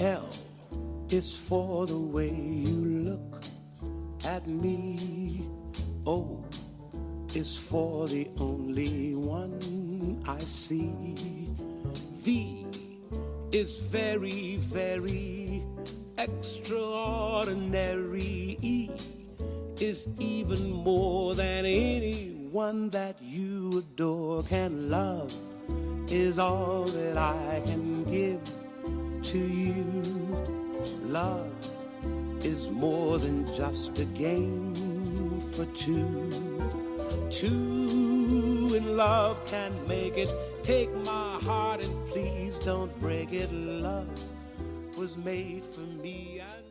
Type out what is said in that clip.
L is for the way you look at me. O is for the only one I see. V is very, very extraordinary. E is even more than anyone that you adore can love, is all that I can give to you. Love is more than just a game for two. Two in love can make it. Take my heart and please don't break it. Love was made for me and